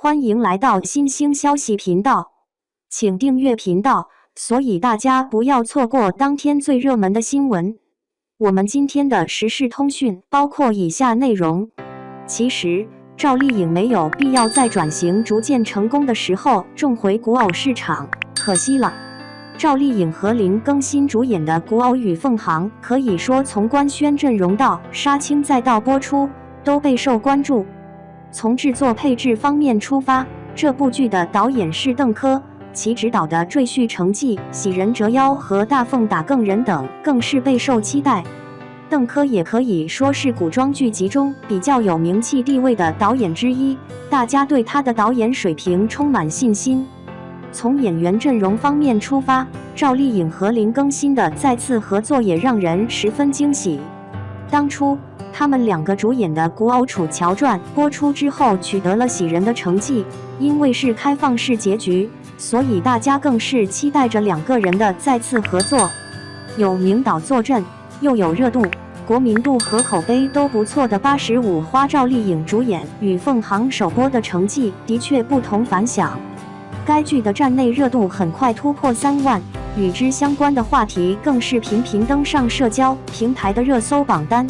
欢迎来到新兴消息频道，请订阅频道，所以大家不要错过当天最热门的新闻。我们今天的时事通讯包括以下内容。其实，赵丽颖没有必要在转型逐渐成功的时候重回古偶市场，可惜了。赵丽颖和林更新主演的古偶《与凤航》，可以说从官宣阵容到杀青再到播出，都备受关注。从制作配置方面出发，这部剧的导演是邓科，其执导的《赘婿成绩》《喜人折腰》和《大凤打更人》等更是备受期待。邓科也可以说是古装剧集中比较有名气地位的导演之一，大家对他的导演水平充满信心。从演员阵容方面出发，赵丽颖和林更新的再次合作也让人十分惊喜。当初他们两个主演的古偶《楚乔传》播出之后取得了喜人的成绩，因为是开放式结局，所以大家更是期待着两个人的再次合作。有名导坐镇，又有热度、国民度和口碑都不错的85花赵丽颖主演《与凤航》首播的成绩的确不同凡响。该剧的站内热度很快突破3万，与之相关的话题更是频频登上社交平台的热搜榜单。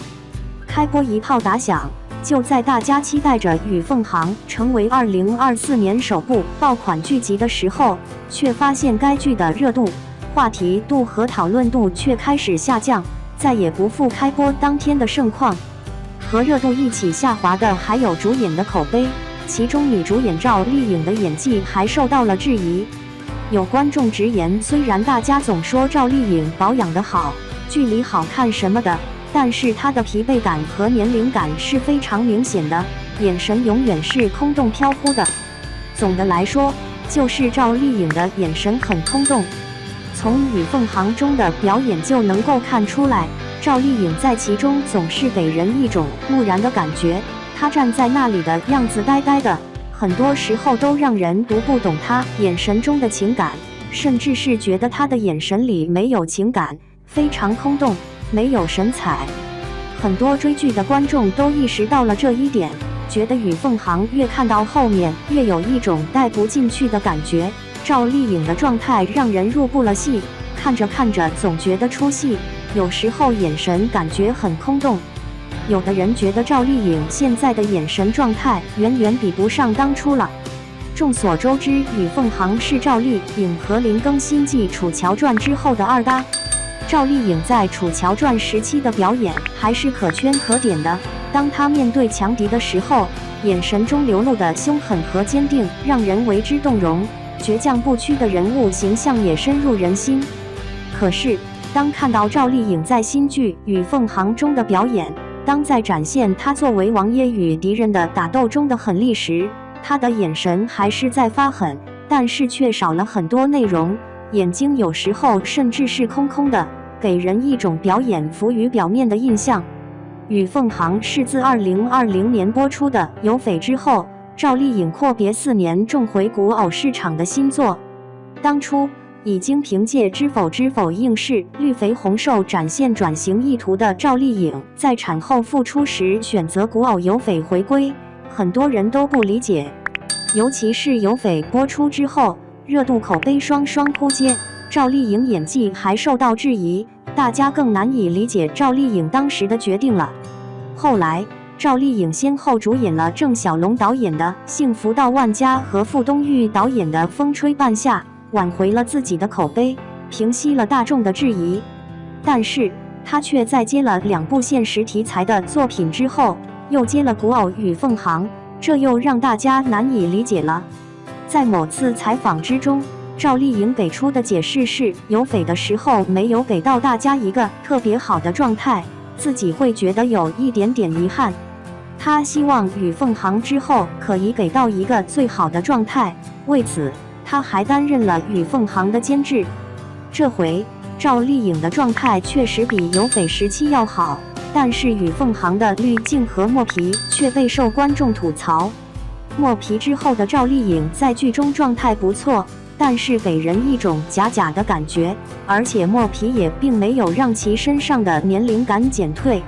开播一炮打响，就在大家期待着《与凤航》成为2024年首部爆款剧集的时候，却发现该剧的热度、话题度和讨论度却开始下降，再也不复开播当天的盛况。和热度一起下滑的还有主演的口碑，其中女主演赵丽颖的演技还受到了质疑。有观众直言，虽然大家总说赵丽颖保养得好，剧里好看什么的，但是她的疲惫感和年龄感是非常明显的，眼神永远是空洞飘忽的。总的来说，就是赵丽颖的眼神很空洞。从《与凤航》中的表演就能够看出来，赵丽颖在其中总是给人一种木然的感觉，她站在那里的样子呆呆的，很多时候都让人读不懂她眼神中的情感，甚至是觉得她的眼神里没有情感，非常空洞，没有神采。很多追剧的观众都意识到了这一点，觉得《与凤航》越看到后面越有一种带不进去的感觉。赵丽颖的状态让人入不了戏，看着看着总觉得出戏，有时候眼神感觉很空洞。有的人觉得赵丽颖现在的眼神状态远远比不上当初了。众所周知，《与凤航》是赵丽颖和林更新继《楚乔传》之后的二搭。赵丽颖在《楚乔传》时期的表演还是可圈可点的，当她面对强敌的时候，眼神中流露的凶狠和坚定让人为之动容，倔强不屈的人物形象也深入人心。可是，当看到赵丽颖在新剧《与凤航》中的表演，当在展现她作为王爷与敌人的打斗中的狠厉时，她的眼神还是在发狠，但是却少了很多内容，眼睛有时候甚至是空空的，给人一种表演浮于表面的印象。《与凤航》是自2020年播出的《有匪》之后，赵丽颖阔别4年重回古偶市场的新作。当初已经凭借《知否知否》应试绿肥红瘦展现转型意图的赵丽颖，在产后复出时选择古偶《有匪》回归，很多人都不理解。尤其是《有匪》播出之后，热度口碑双双扑街，赵丽颖演技还受到质疑，大家更难以理解赵丽颖当时的决定了。后来，赵丽颖先后主演了郑晓龙导演的《幸福到万家》和傅东育导演的《风吹半夏》，挽回了自己的口碑，平息了大众的质疑。但是，她却在接了2部现实题材的作品之后，又接了古偶《与凤航》，这又让大家难以理解了。在某次采访之中，赵丽颖给出的解释是，有匪的时候没有给到大家一个特别好的状态，自己会觉得有一点点遗憾。她希望与凤航之后可以给到一个最好的状态，为此她还担任了与凤航的监制。这回赵丽颖的状态确实比有匪时期要好，但是与凤航的滤镜和磨皮却备受观众吐槽。磨皮之后的赵丽颖在剧中状态不错，但是给人一种假假的感觉，而且磨皮也并没有让其身上的年龄感减退。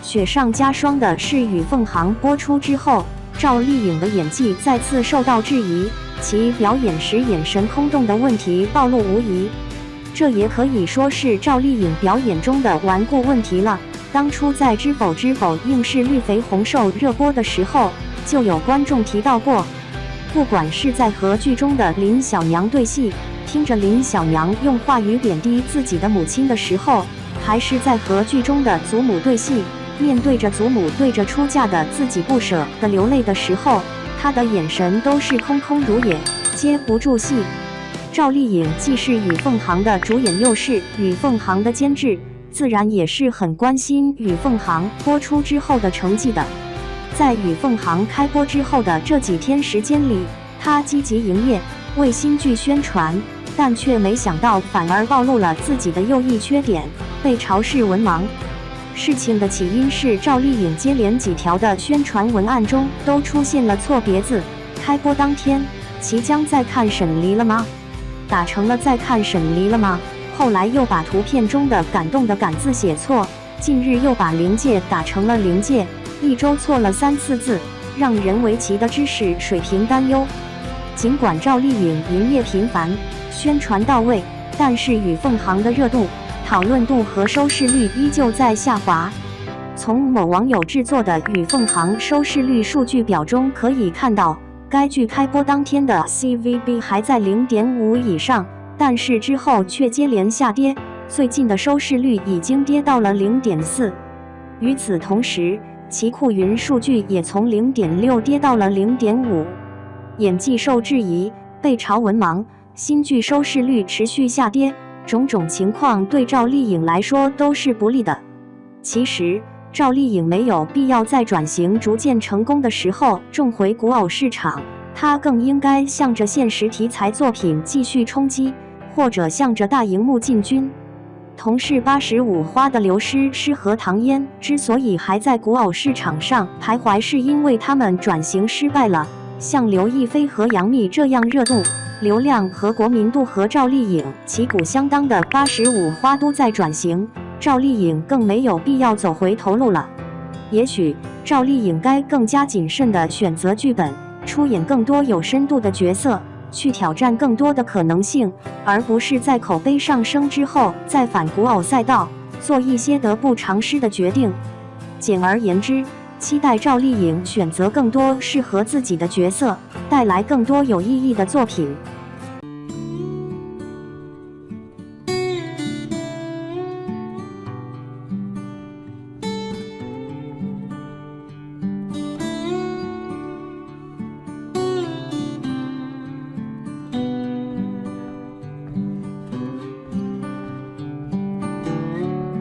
雪上加霜的是，《与凤航》播出之后，赵丽颖的演技再次受到质疑，其表演时眼神空洞的问题暴露无遗。这也可以说是赵丽颖表演中的顽固问题了。当初在《知否知否，应是绿肥红瘦》热播的时候，就有观众提到过，不管是在和剧中的林小娘对戏，听着林小娘用话语贬低自己的母亲的时候，还是在和剧中的祖母对戏，面对着祖母对着出嫁的自己不舍的流泪的时候，她的眼神都是空空如也，接不住戏。赵丽颖既是与凤航的主演，又是与凤航的监制，自然也是很关心与凤航播出之后的成绩的。在与凤航开播之后的这几天时间里，她积极营业，为新剧宣传，但却没想到反而暴露了自己的又一缺点，被嘲视文盲。事情的起因是赵丽颖接连几条的宣传文案中都出现了错别字，开播当天即将在看审离了吗打成了在看审离了吗，后来又把图片中的感动的感字写错，近日又把灵界打成了灵界，一周错了3次字，让人为其的知识水平担忧。尽管赵丽颖营业频繁，宣传到位，但是与凤航的热度、讨论度和收视率依旧在下滑。从某网友制作的与凤航收视率数据表中可以看到，该剧开播当天的 CVB 还在 0.5 以上，但是之后却接连下跌，最近的收视率已经跌到了 0.4。与此同时，其酷云数据也从 0.6 跌到了 0.5。演技受质疑，被嘲文盲，新剧收视率持续下跌，种种情况对赵丽颖来说都是不利的。其实，赵丽颖没有必要在转型逐渐成功的时候重回古偶市场，她更应该向着现实题材作品继续冲击，或者向着大荧幕进军。同是85花的刘诗诗和唐嫣之所以还在古偶市场上徘徊，是因为他们转型失败了。像刘亦菲和杨幂这样热度、流量和国民度和赵丽颖旗鼓相当的85花都在转型，赵丽颖更没有必要走回头路了。也许赵丽颖该更加谨慎地选择剧本，出演更多有深度的角色，去挑战更多的可能性，而不是在口碑上升之后再返古偶赛道，做一些得不偿失的决定。简而言之，期待赵丽颖选择更多适合自己的角色，带来更多有意义的作品。